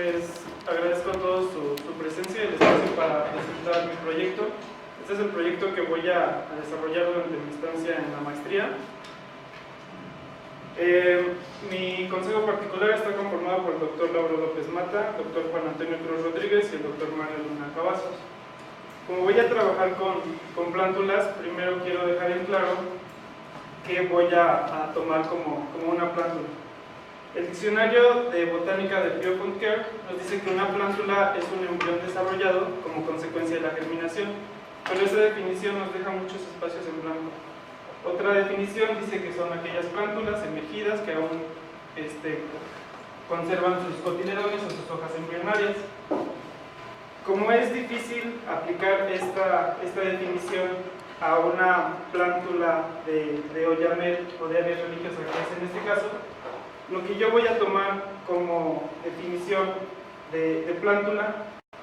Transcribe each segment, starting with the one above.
Les agradezco a todos su presencia y el espacio para presentar mi proyecto. Este es el proyecto que voy a desarrollar durante mi estancia en la maestría. Mi consejo particular está conformado por el Dr. Lauro López Mata, el Dr. Juan Antonio Cruz Rodríguez y el Dr. Mario Luna Cavazos. Como voy a trabajar con plántulas, primero quiero dejar en claro que voy a tomar como una plántula. El diccionario de botánica de Pierre Fontcare nos dice que una plántula es un embrión desarrollado como consecuencia de la germinación, pero esa definición nos deja muchos espacios en blanco. Otra definición dice que son aquellas plántulas emergidas que aún conservan sus cotiledones o sus hojas embrionarias. Como es difícil aplicar esta definición a una plántula de oyamel o de Abies religiosa, que es en este caso, lo que yo voy a tomar como definición de plántula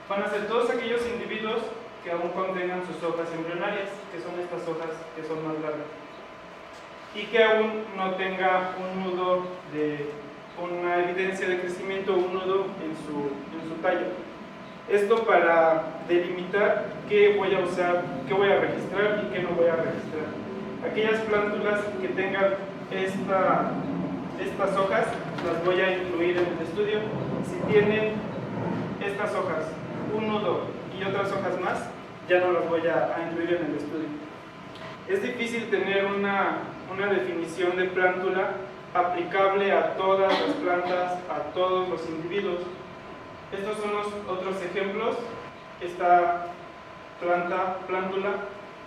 van a ser todos aquellos individuos que aún contengan sus hojas embrionarias, que son estas hojas que son más largas, y que aún no tenga un nudo una evidencia de crecimiento, un nudo en su tallo. Esto para delimitar qué voy a usar, qué voy a registrar y qué no voy a registrar. Aquellas plántulas que tengan estas hojas las voy a incluir en el estudio. Si tienen estas hojas, un nudo y otras hojas más, ya no las voy a incluir en el estudio. Es difícil tener una definición de plántula aplicable a todas las plantas, a todos los individuos. Estos son los otros ejemplos. Esta plántula,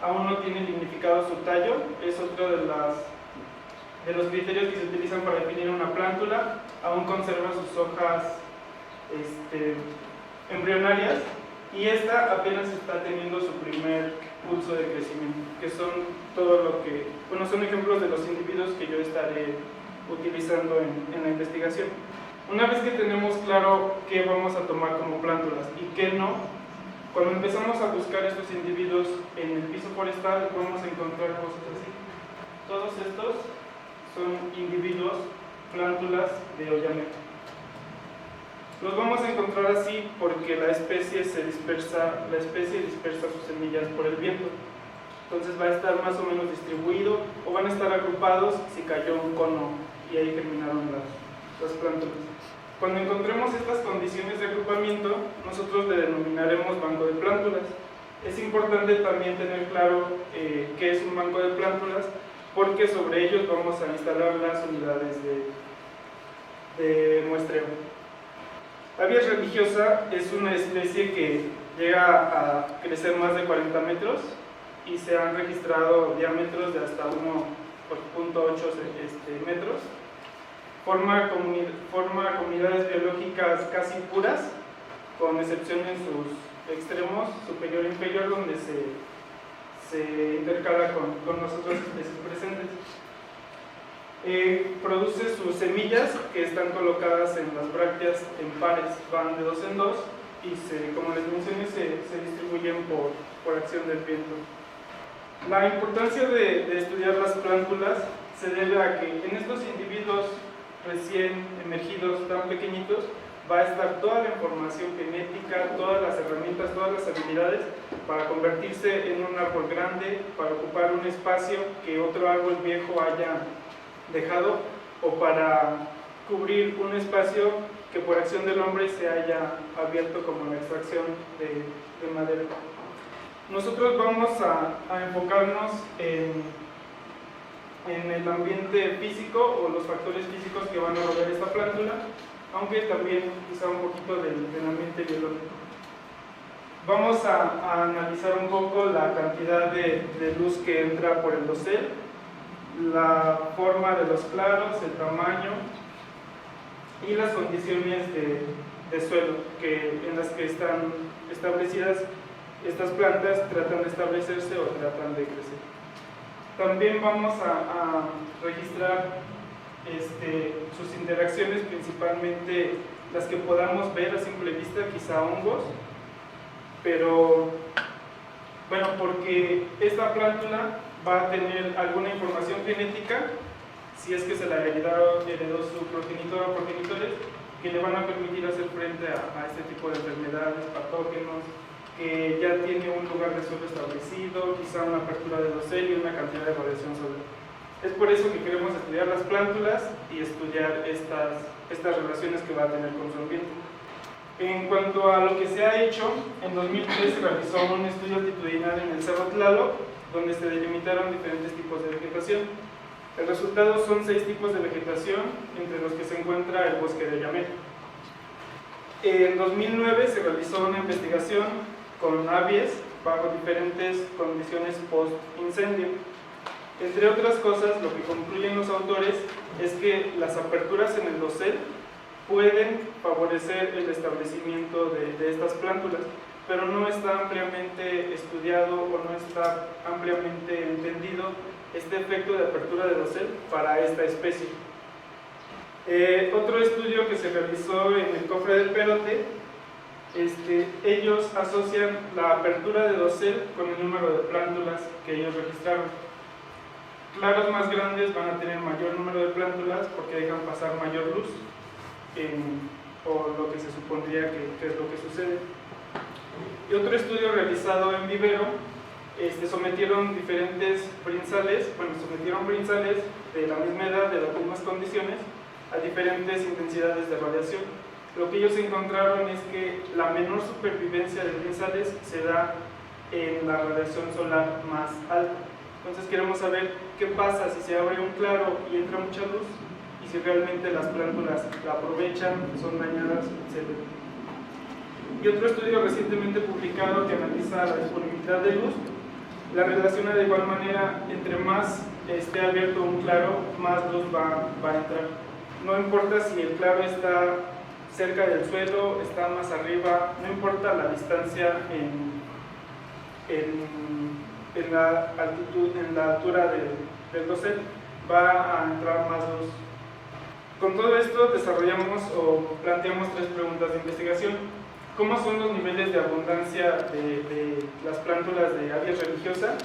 aún no tiene lignificado su tallo, es otro de los criterios que se utilizan para definir una plántula. Aún conserva sus hojas embrionarias, y esta apenas está teniendo su primer pulso de crecimiento, que son son ejemplos de los individuos que yo estaré utilizando en la investigación. Una vez que tenemos claro qué vamos a tomar como plántulas y qué no, cuando empezamos a buscar estos individuos en el piso forestal vamos a encontrar cosas así. Todos estos son individuos, plántulas de oyamel. Los vamos a encontrar así porque la especie dispersa sus semillas por el viento. Entonces va a estar más o menos distribuido, o van a estar agrupados si cayó un cono y ahí terminaron las plántulas. Cuando encontremos estas condiciones de agrupamiento, nosotros le denominaremos banco de plántulas. Es importante también tener claro qué es un banco de plántulas, porque sobre ellos vamos a instalar las unidades de muestreo. Abies religiosa es una especie que llega a crecer más de 40 metros y se han registrado diámetros de hasta 1,8 metros. Forma comunidades biológicas casi puras, con excepción en sus extremos superior e inferior, donde se intercala con las otras especies presentes. Produce sus semillas, que están colocadas en las brácteas en pares, van de 2 en 2, y como les mencioné, se distribuyen por acción del viento. La importancia de estudiar las plántulas se debe a que en estos individuos recién emergidos tan pequeñitos va a estar toda la información genética, todas las herramientas, todas las habilidades para convertirse en un árbol grande, para ocupar un espacio que otro árbol viejo haya dejado, o para cubrir un espacio que por acción del hombre se haya abierto, como la extracción de madera. Nosotros vamos a enfocarnos en el ambiente físico o los factores físicos que van a rodear esta plántula, aunque también quizá un poquito del ambiente biológico. Vamos a analizar un poco la cantidad de luz que entra por el dosel, la forma de los claros, el tamaño y las condiciones de suelo en las que están establecidas estas plantas, tratan de establecerse o tratan de crecer. También vamos a registrar sus interacciones, principalmente las que podamos ver a simple vista, quizá hongos, pero bueno, porque esta plántula va a tener alguna información genética, si es que se la heredó su progenitor o progenitores, que le van a permitir hacer frente a este tipo de enfermedades, patógenos, que ya tiene un lugar de suelo establecido, quizá una apertura de dosel y una cantidad de radiación solar. Es por eso que queremos estudiar las plántulas y estudiar estas relaciones que va a tener con su ambiente. En cuanto a lo que se ha hecho, en 2003 se realizó un estudio altitudinal en el Cerro Tlaloc, donde se delimitaron diferentes tipos de vegetación. El resultado son 6 tipos de vegetación, entre los que se encuentra el bosque de Oyamel. En 2009 se realizó una investigación con aves bajo diferentes condiciones post-incendio. Entre otras cosas, lo que concluyen los autores es que las aperturas en el dosel pueden favorecer el establecimiento de estas plántulas, pero no está ampliamente estudiado o no está ampliamente entendido este efecto de apertura de dosel para esta especie. Otro estudio que se realizó en el Cofre del Perote, ellos asocian la apertura de dosel con el número de plántulas que ellos registraron. Claros más grandes van a tener mayor número de plántulas porque dejan pasar mayor luz, por lo que se supondría que es lo que sucede. Y otro estudio realizado en vivero, sometieron diferentes brinzales, sometieron brinzales de la misma edad, de las mismas condiciones, a diferentes intensidades de radiación. Lo que ellos encontraron es que la menor supervivencia de brinzales se da en la radiación solar más alta. Entonces queremos saber qué pasa si se abre un claro y entra mucha luz, y si realmente las plántulas la aprovechan, son dañadas, etc. Y otro estudio recientemente publicado que analiza la disponibilidad de luz, la relaciona de igual manera: entre más esté abierto un claro, más luz va a entrar. No importa si el claro está cerca del suelo, está más arriba, no importa la distancia en la altitud, en la altura del dosel, va a entrar más luz. Con todo esto desarrollamos o planteamos 3 preguntas de investigación. ¿Cómo son los niveles de abundancia de las plántulas de Abies religiosa?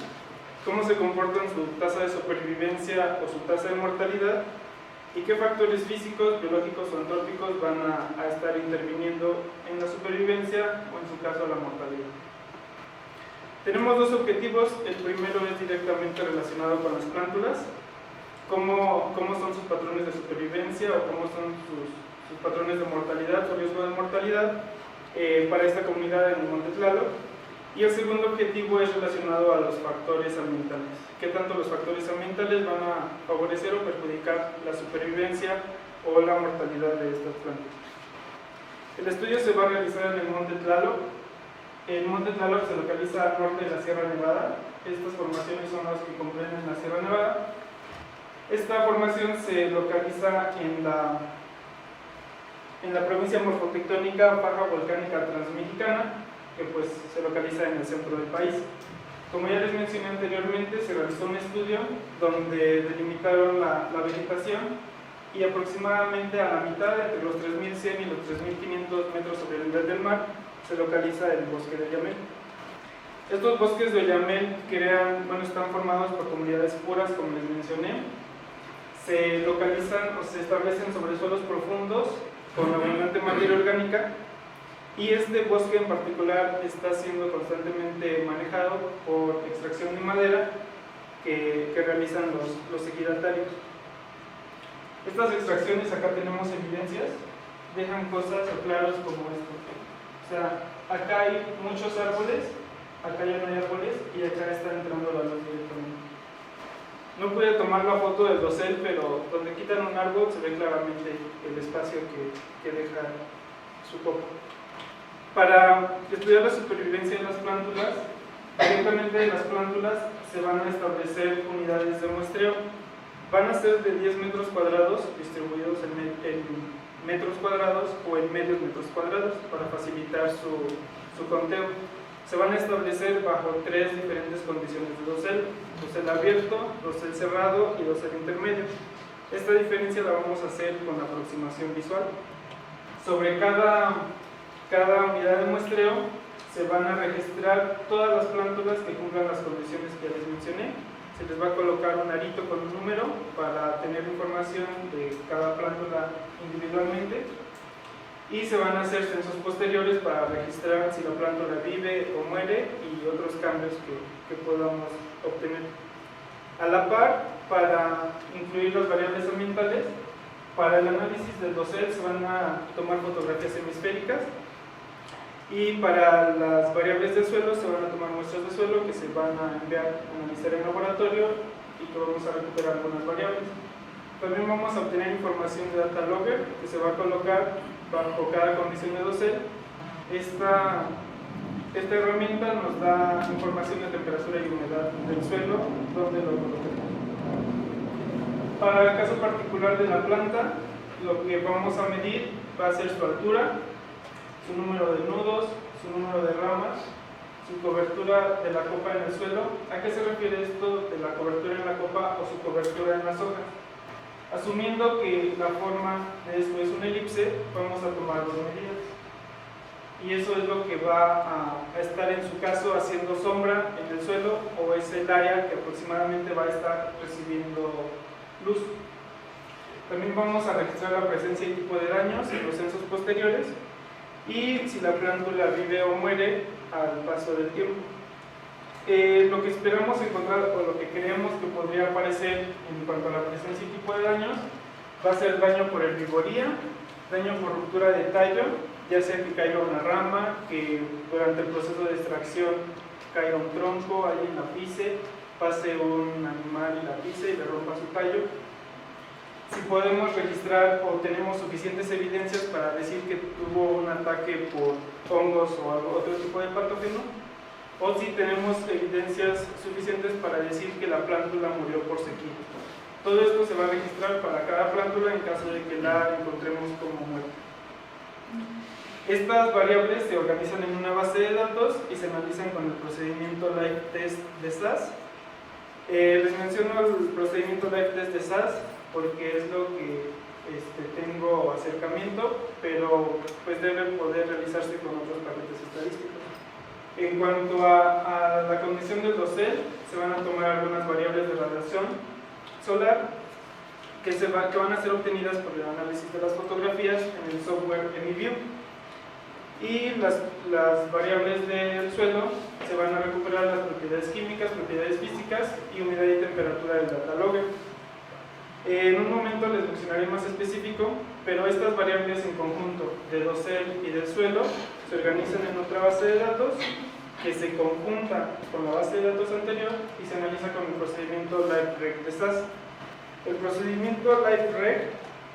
¿Cómo se comportan su tasa de supervivencia o su tasa de mortalidad? ¿Y qué factores físicos, biológicos o antrópicos van a estar interviniendo en la supervivencia o en su caso la mortalidad? Tenemos 2 objetivos. El primero es directamente relacionado con las plántulas. ¿Cómo son sus patrones de supervivencia o cómo son sus patrones de mortalidad o riesgo de mortalidad para esta comunidad en el Monte Tlaloc? Y el segundo objetivo es relacionado a los factores ambientales. ¿Qué tanto los factores ambientales van a favorecer o perjudicar la supervivencia o la mortalidad de estas plantas? El estudio se va a realizar en el Monte Tlaloc. El Monte Tlaloc se localiza al norte de la Sierra Nevada. Estas formaciones son las que comprenden la Sierra Nevada. Esta formación se localiza en la provincia morfotectónica Faja Volcánica Transmexicana, que pues se localiza en el centro del país. Como ya les mencioné anteriormente, se realizó un estudio donde delimitaron la vegetación, y aproximadamente a la mitad, entre los 3.100 y los 3.500 metros sobre el nivel del mar, se localiza el bosque de Oyamel. Estos bosques de Oyamel están formados por comunidades puras, como les mencioné. Se localizan o se establecen sobre suelos profundos con abundante materia orgánica, y este bosque en particular está siendo constantemente manejado por extracción de madera que realizan los ejidatarios. Estas extracciones, acá tenemos evidencias, dejan cosas o claros como esto. O sea, acá hay muchos árboles, acá ya no hay árboles, y acá está entrando la luz directamente. No pude tomar la foto del dosel, pero donde quitan un árbol se ve claramente el espacio que deja su copo. Para estudiar la supervivencia de las plántulas, directamente de las plántulas se van a establecer unidades de muestreo. Van a ser de 10 metros cuadrados distribuidos en metros cuadrados o en medios metros cuadrados para facilitar su conteo. Se van a establecer bajo 3 diferentes condiciones de dosel: dosel abierto, dosel cerrado y dosel intermedio. Esta diferencia la vamos a hacer con la aproximación visual. Sobre cada unidad de muestreo se van a registrar todas las plántulas que cumplan las condiciones que ya les mencioné. Se les va a colocar un arito con un número para tener información de cada plántula individualmente, y se van a hacer censos posteriores para registrar si la plántula vive o muere y otros cambios que podamos obtener. A la par, para incluir las variables ambientales, para el análisis del dosel se van a tomar fotografías hemisféricas, y para las variables del suelo se van a tomar muestras de suelo que se van a enviar a analizar en laboratorio y que vamos a recuperar algunas variables. También vamos a obtener información de data logger que se va a colocar bajo cada condición de dosel. Esta herramienta nos da información de temperatura y humedad del suelo, donde lo colocamos. Para el caso particular de la planta, lo que vamos a medir va a ser su altura, su número de nudos, su número de ramas, su cobertura de la copa en el suelo. ¿A qué se refiere esto de la cobertura en la copa o su cobertura en las hojas? Asumiendo que la forma de esto es una elipse, vamos a tomar dos medidas. Y eso es lo que va a estar en su caso haciendo sombra en el suelo, o es el área que aproximadamente va a estar recibiendo luz. También vamos a registrar la presencia y tipo de daños en los censos posteriores y si la plántula vive o muere al paso del tiempo. Lo que esperamos encontrar o lo que creemos que podría aparecer en cuanto a la presencia y tipo de daños va a ser daño por herbivoría, daño por ruptura de tallo, ya sea que caiga una rama, que durante el proceso de extracción caiga un tronco, alguien la pise, pase un animal y la pise y le rompa su tallo. Si podemos registrar o tenemos suficientes evidencias para decir que tuvo un ataque por hongos o otro tipo de patógeno, o si tenemos evidencias suficientes para decir que la plántula murió por sequía. Todo esto se va a registrar para cada plántula en caso de que la encontremos como muerta. Estas variables se organizan en una base de datos y se analizan con el procedimiento Live Test de SAS. Les menciono el procedimiento Live Test de SAS porque es lo que tengo acercamiento, pero pues debe poder realizarse con otros paquetes estadísticos. En cuanto a la condición del dosel, se van a tomar algunas variables de radiación solar que van a ser obtenidas por el análisis de las fotografías en el software EmiView. Y las variables del suelo se van a recuperar las propiedades químicas, propiedades físicas y humedad y temperatura del data logger. En un momento les mencionaré más específico, pero estas variables en conjunto de dosel y del suelo se organizan en otra base de datos que se conjunta con la base de datos anterior y se analiza con el procedimiento LiveRec de SAS. El procedimiento LiveRec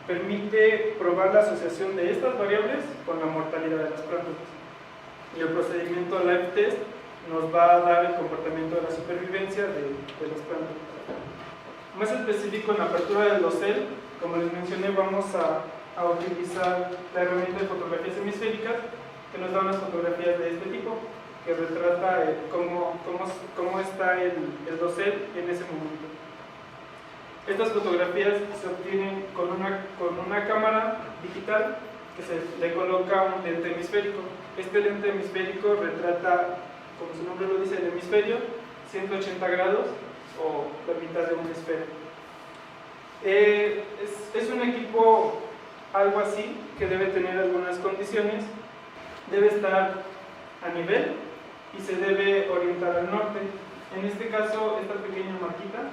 permite probar la asociación de estas variables con la mortalidad de las plántulas. Y el procedimiento LiveTest nos va a dar el comportamiento de la supervivencia de las plántulas. Más específico, en la apertura del dosel, como les mencioné, vamos a utilizar la herramienta de fotografías hemisféricas que nos da unas fotografías de este tipo que retrata cómo está el dosel en ese momento. Estas fotografías se obtienen con una cámara digital que se le coloca un lente hemisférico. Este lente hemisférico retrata, como su nombre lo dice, el hemisferio, 180 grados o la mitad de una esfera. Es un equipo algo así que debe tener algunas condiciones. Debe estar a nivel y se debe orientar al norte. En este caso, esta pequeña marquita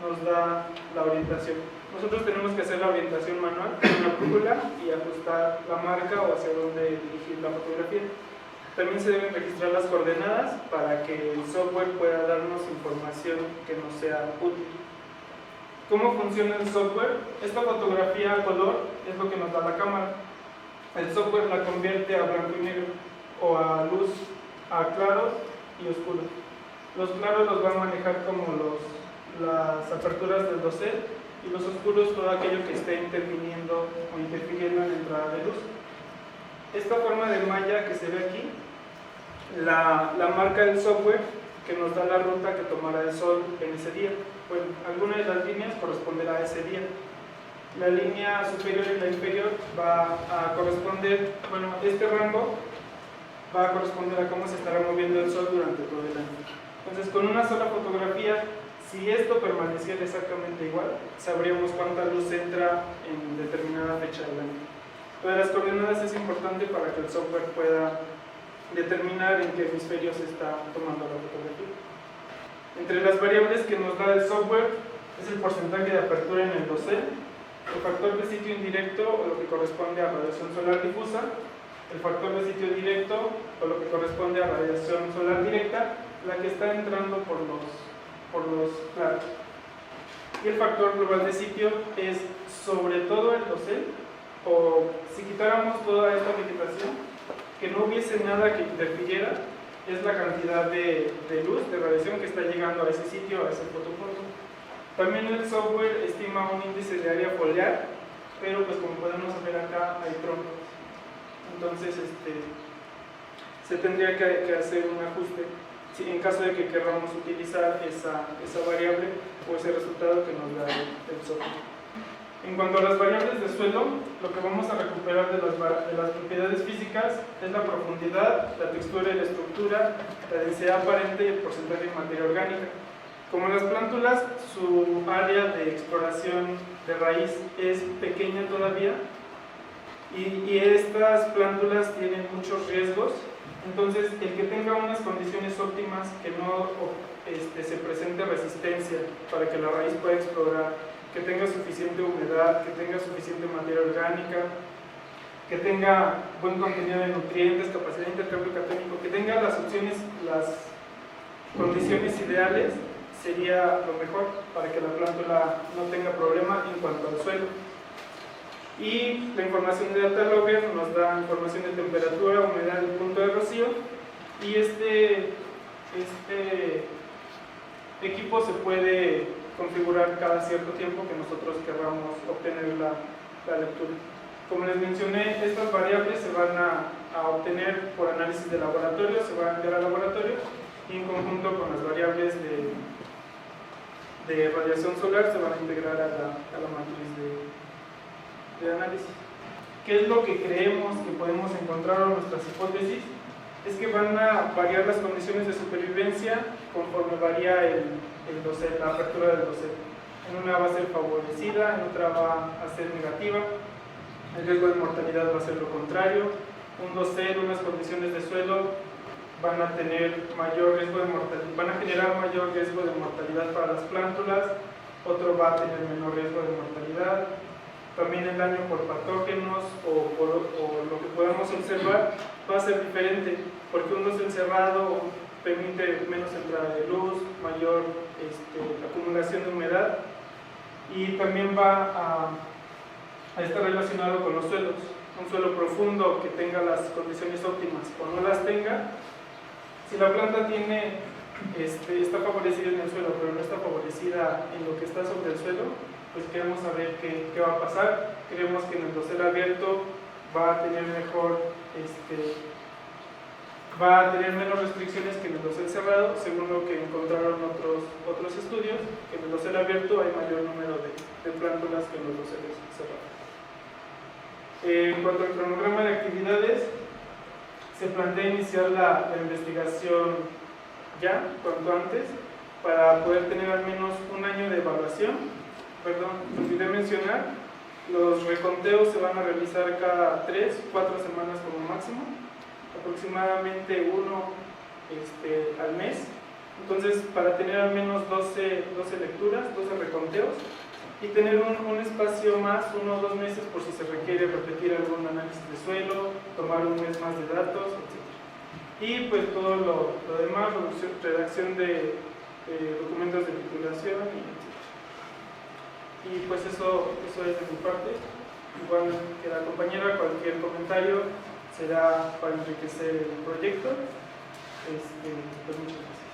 nos da la orientación. Nosotros tenemos que hacer la orientación manual con una brújula y ajustar la marca o hacia dónde dirigir la fotografía. También se deben registrar las coordenadas para que el software pueda darnos información que nos sea útil. ¿Cómo funciona el software? Esta fotografía a color es lo que nos da la cámara. El software la convierte a blanco y negro o a luz, a claros y oscuros. Los claros los va a manejar como las aperturas del dosel y los oscuros todo aquello que esté interviniendo o interfiriendo en la entrada de luz. Esta forma de malla que se ve aquí la marca del software que nos da la ruta que tomará el sol en ese día. Bueno, alguna de las líneas corresponderá a ese día. La línea superior y la inferior va a corresponder, bueno, este rango va a corresponder a cómo se estará moviendo el sol durante todo el año. Entonces, con una sola fotografía, si esto permaneciera exactamente igual, sabríamos cuánta luz entra en determinada fecha del año. Lo de las coordenadas es importante para que el software pueda determinar en qué hemisferio se está tomando la fotografía. Entre las variables que nos da el software es el porcentaje de apertura en el dosel, el factor de sitio indirecto o lo que corresponde a radiación solar difusa, el factor de sitio directo o lo que corresponde a radiación solar directa, la que está entrando por los claros. Y el factor global de sitio es sobre todo el dosel, o si quitáramos toda esta vegetación, que no hubiese nada que interfiriera, es la cantidad de luz, de radiación que está llegando a ese sitio, a ese fotopunto. También el software estima un índice de área foliar, pero pues como podemos ver acá hay troncos. Entonces se tendría que hacer un ajuste en caso de que queramos utilizar esa variable o ese resultado que nos da el software. En cuanto a las variables de suelo, lo que vamos a recuperar de las propiedades físicas es la profundidad, la textura y la estructura, la densidad aparente y el porcentaje de materia orgánica. Como las plántulas, su área de exploración de raíz es pequeña todavía y estas plántulas tienen muchos riesgos. Entonces, el que tenga unas condiciones óptimas, que no se presente resistencia para que la raíz pueda explorar, que tenga suficiente humedad, que tenga suficiente materia orgánica, que tenga buen contenido de nutrientes, capacidad de intercambio catónico, que tenga las condiciones ideales, sería lo mejor para que la plántula no tenga problema en cuanto al suelo. Y la información de Data Logger nos da información de temperatura, humedad y punto de rocío, y este equipo se puede configurar cada cierto tiempo que nosotros queramos obtener la lectura. Como les mencioné, estas variables se van a obtener por análisis de laboratorio, se van a enviar al laboratorio y en conjunto con las variables de radiación solar se van a integrar a la matriz de análisis. ¿Qué es lo que creemos que podemos encontrar en nuestras hipótesis? Es que van a variar las condiciones de supervivencia conforme varía la apertura del dosel. En una va a ser favorecida, en otra va a ser negativa. El riesgo de mortalidad va a ser lo contrario. Un dosel, unas condiciones de suelo van a tener mayor riesgo de mortalidad, van a generar mayor riesgo de mortalidad para las plántulas, otro va a tener menor riesgo de mortalidad. También el daño por patógenos o lo que podamos observar va a ser diferente, porque un dosel cerrado permite menos entrada de luz, mayor acumulación de humedad, y también va a estar relacionado con los suelos. Un suelo profundo que tenga las condiciones óptimas o no las tenga, si la planta está favorecida en el suelo pero no está favorecida en lo que está sobre el suelo, pues queremos saber qué va a pasar. Creemos que en el dosel abierto va a tener menos restricciones que en el dosel cerrado, según lo que encontraron otros estudios, que en el dosel abierto hay mayor número de plántulas que en los doseles cerrados. En cuanto al cronograma de actividades, se plantea iniciar la investigación ya, cuanto antes, para poder tener al menos un año de evaluación. Olvidé mencionar, los reconteos se van a realizar cada 3-4 semanas como máximo, aproximadamente uno al mes. Entonces, para tener al menos 12 lecturas, 12 reconteos, y tener un espacio más, 1 o 2 meses, por si se requiere repetir algún análisis de suelo, tomar un mes más de datos, etc. Y pues todo lo demás, redacción de documentos de titulación, y pues eso es de mi parte. Igual que la compañera, cualquier comentario será para enriquecer el proyecto. Pues muchas gracias.